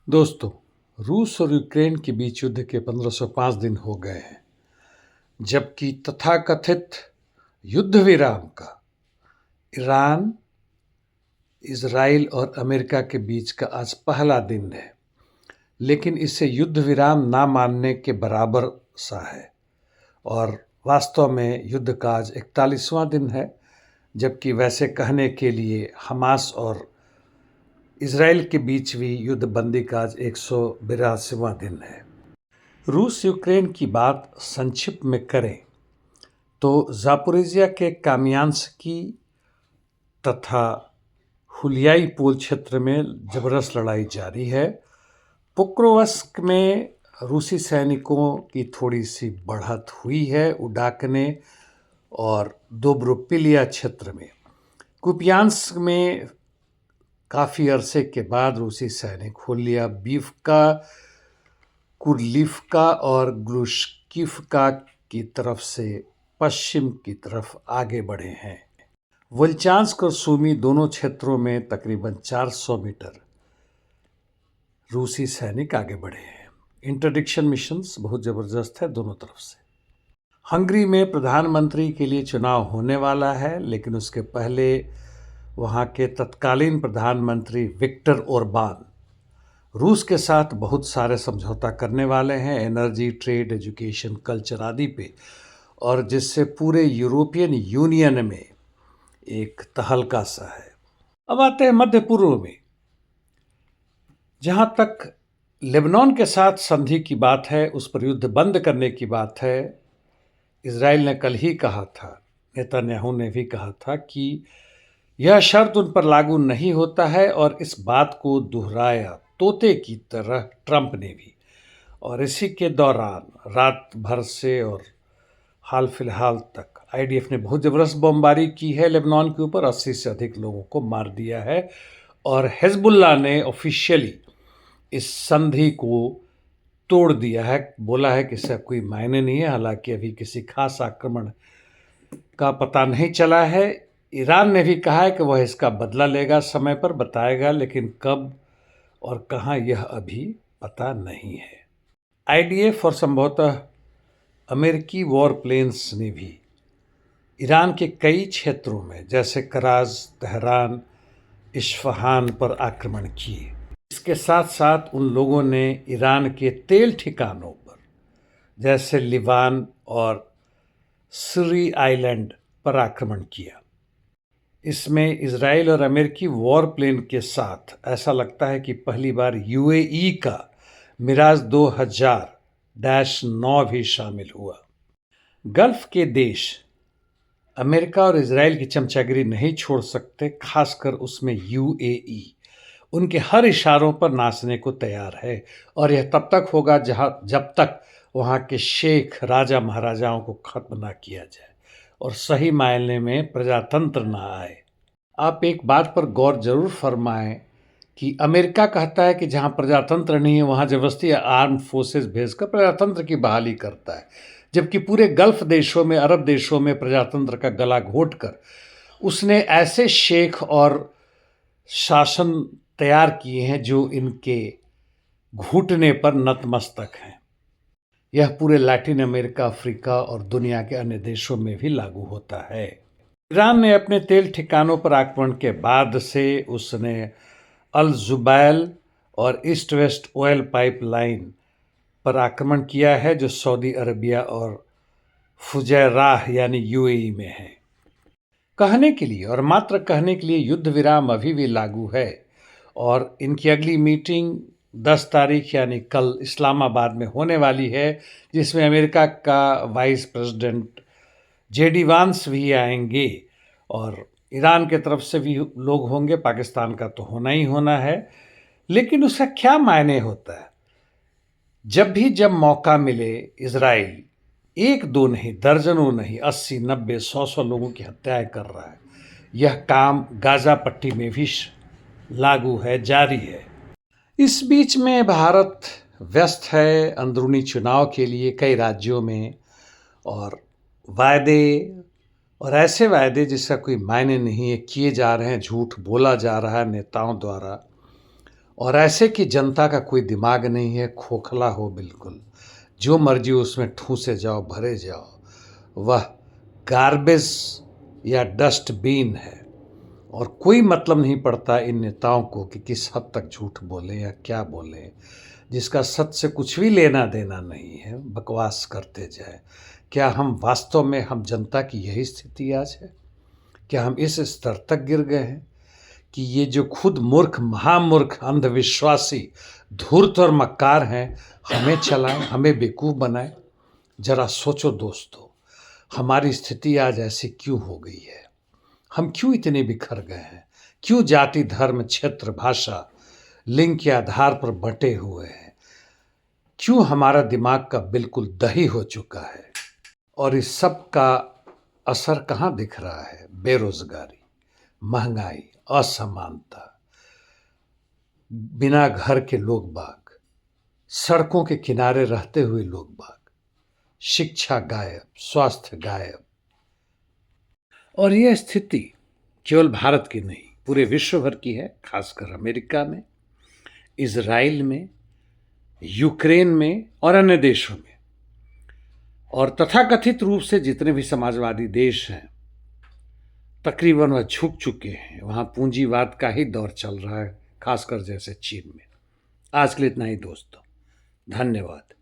दोस्तों, रूस और यूक्रेन के बीच युद्ध के 1505 दिन हो गए हैं, जबकि तथाकथित युद्ध विराम का ईरान, इजराइल और अमेरिका के बीच का आज पहला दिन है। लेकिन इसे युद्ध विराम ना मानने के बराबर सा है और वास्तव में युद्ध का आज 41वां दिन है, जबकि वैसे कहने के लिए हमास और इजराइल के बीच भी युद्ध बंदी का आज 182वां दिन है। रूस यूक्रेन की बात संक्षिप्त में करें तो जापोरिजिया के कामियांस्की तथा हुलियाई पोल क्षेत्र में जबरदस्त लड़ाई जारी है। पोक्रोवस्क में रूसी सैनिकों की थोड़ी सी बढ़त हुई है उडाकने और दोब्रोपिलिया क्षेत्र में। कुपियांस्क में काफ़ी अरसे के बाद रूसी सैनिक हुलिया बीफका, कुर्लिफ्का और ग्लुश्किफ्का की तरफ से पश्चिम की तरफ आगे बढ़े हैं। वोल्चांस्क और सूमी दोनों क्षेत्रों में तकरीबन 400 मीटर रूसी सैनिक आगे बढ़े हैं। इंटरडिक्शन मिशंस बहुत ज़बरदस्त है दोनों तरफ से। हंगरी में प्रधानमंत्री के लिए चुनाव होने वाला है, लेकिन उसके पहले वहाँ के तत्कालीन प्रधानमंत्री विक्टर ओरबान रूस के साथ बहुत सारे समझौता करने वाले हैं, एनर्जी, ट्रेड, एजुकेशन, कल्चर आदि पे, और जिससे पूरे यूरोपियन यूनियन में एक तहलका सा है। अब आते हैं मध्य पूर्व में। जहाँ तक लेबनान के साथ संधि की बात है, उस पर युद्ध बंद करने की बात है, इजराइल ने कल ही कहा था, नेतन्याहू ने भी कहा था कि यह शर्त उन पर लागू नहीं होता है, और इस बात को दोहराया तोते की तरह ट्रंप ने भी। और इसी के दौरान रात भर से और हाल फिलहाल तक आईडीएफ ने बहुत ज़बरदस्त बमबारी की है लेबनान के ऊपर, 80 से अधिक लोगों को मार दिया है। और हिजबुल्लाह ने ऑफिशियली इस संधि को तोड़ दिया है, बोला है कि इसका कोई मायने नहीं है। हालांकि अभी किसी खास आक्रमण का पता नहीं चला है। ईरान ने भी कहा है कि वह इसका बदला लेगा, समय पर बताएगा, लेकिन कब और कहाँ यह अभी पता नहीं है। आईडीएफ और संभवतः अमेरिकी वॉर प्लेन्स ने भी ईरान के कई क्षेत्रों में जैसे कराज, तेहरान, इस्फहान पर आक्रमण किए। इसके साथ साथ उन लोगों ने ईरान के तेल ठिकानों पर जैसे लिवान और सीरी आइलैंड पर आक्रमण किया। इसमें इजराइल और अमेरिकी वॉर प्लेन के साथ ऐसा लगता है कि पहली बार यूएई का मिराज 2000-9 भी शामिल हुआ। गल्फ के देश अमेरिका और इजराइल की चमचागिरी नहीं छोड़ सकते, खासकर उसमें यूएई उनके हर इशारों पर नाचने को तैयार है, और यह तब तक होगा जब तक वहाँ के शेख राजा महाराजाओं को खत्म ना किया जाए और सही मायने में प्रजातंत्र ना आए। आप एक बात पर गौर जरूर फरमाएं कि अमेरिका कहता है कि जहाँ प्रजातंत्र नहीं है वहाँ ज़बरदस्ती आर्म फोर्सेस भेजकर प्रजातंत्र की बहाली करता है, जबकि पूरे गल्फ देशों में, अरब देशों में प्रजातंत्र का गला घोंटकर उसने ऐसे शेख और शासन तैयार किए हैं जो इनके घुटने पर नतमस्तक हैं। यह पूरे लैटिन अमेरिका, अफ्रीका और दुनिया के अन्य देशों में भी लागू होता है। ईरान ने अपने तेल ठिकानों पर आक्रमण के बाद से उसने अल जुबैल और ईस्ट वेस्ट ऑयल पाइपलाइन पर आक्रमण किया है, जो सऊदी अरबिया और फुजैराह यानी यूएई में है। कहने के लिए और मात्र कहने के लिए युद्ध विराम अभी भी लागू है, और इनकी अगली मीटिंग 10 तारीख यानी कल इस्लामाबाद में होने वाली है, जिसमें अमेरिका का वाइस प्रेसिडेंट जेडी वांस भी आएंगे और ईरान के तरफ से भी लोग होंगे। पाकिस्तान का तो होना ही होना है, लेकिन उसका क्या मायने होता है? जब मौका मिले इजराइल एक दो नहीं, दर्जनों नहीं, 80, 90, 100 लोगों की हत्याएं कर रहा है। यह काम गाजा पट्टी में भी लागू है, जारी है। इस बीच में भारत व्यस्त है अंदरूनी चुनाव के लिए कई राज्यों में, और वायदे और ऐसे वायदे जिसका कोई मायने नहीं है किए जा रहे हैं, झूठ बोला जा रहा है नेताओं द्वारा, और ऐसे कि जनता का कोई दिमाग नहीं है, खोखला हो बिल्कुल, जो मर्जी उसमें ठूसे जाओ, भरे जाओ। वह गार्बेज या डस्टबिन है और कोई मतलब नहीं पड़ता इन नेताओं को कि किस हद तक झूठ बोले या क्या बोले, जिसका सच से कुछ भी लेना देना नहीं है, बकवास करते जाए। क्या हम वास्तव में हम जनता की यही स्थिति आज है? क्या हम इस स्तर तक गिर गए हैं कि ये जो खुद मूर्ख, महामूर्ख, अंधविश्वासी, धूर्त और मक्कार हैं, हमें चलाएं, हमें बेवकूफ़ बनाएं? जरा सोचो दोस्तों, हमारी स्थिति आज ऐसी क्यों हो गई है? हम क्यों इतने बिखर गए हैं? क्यों जाति, धर्म, क्षेत्र, भाषा, लिंग के आधार पर बंटे हुए हैं? क्यों हमारा दिमाग का बिल्कुल दही हो चुका है? और इस सब का असर कहाँ दिख रहा है? बेरोजगारी, महंगाई, असमानता, बिना घर के लोग बाग, सड़कों के किनारे रहते हुए लोग बाग, शिक्षा गायब, स्वास्थ्य गायब। और यह स्थिति केवल भारत की नहीं, पूरे विश्व भर की है, खासकर अमेरिका में, इजराइल में, यूक्रेन में और अन्य देशों में। और तथाकथित रूप से जितने भी समाजवादी देश हैं, तकरीबन वह झुक चुके हैं। वहाँ पूंजीवाद का ही दौर चल रहा है, खासकर जैसे चीन में। आज के लिए इतना ही दोस्तों, धन्यवाद।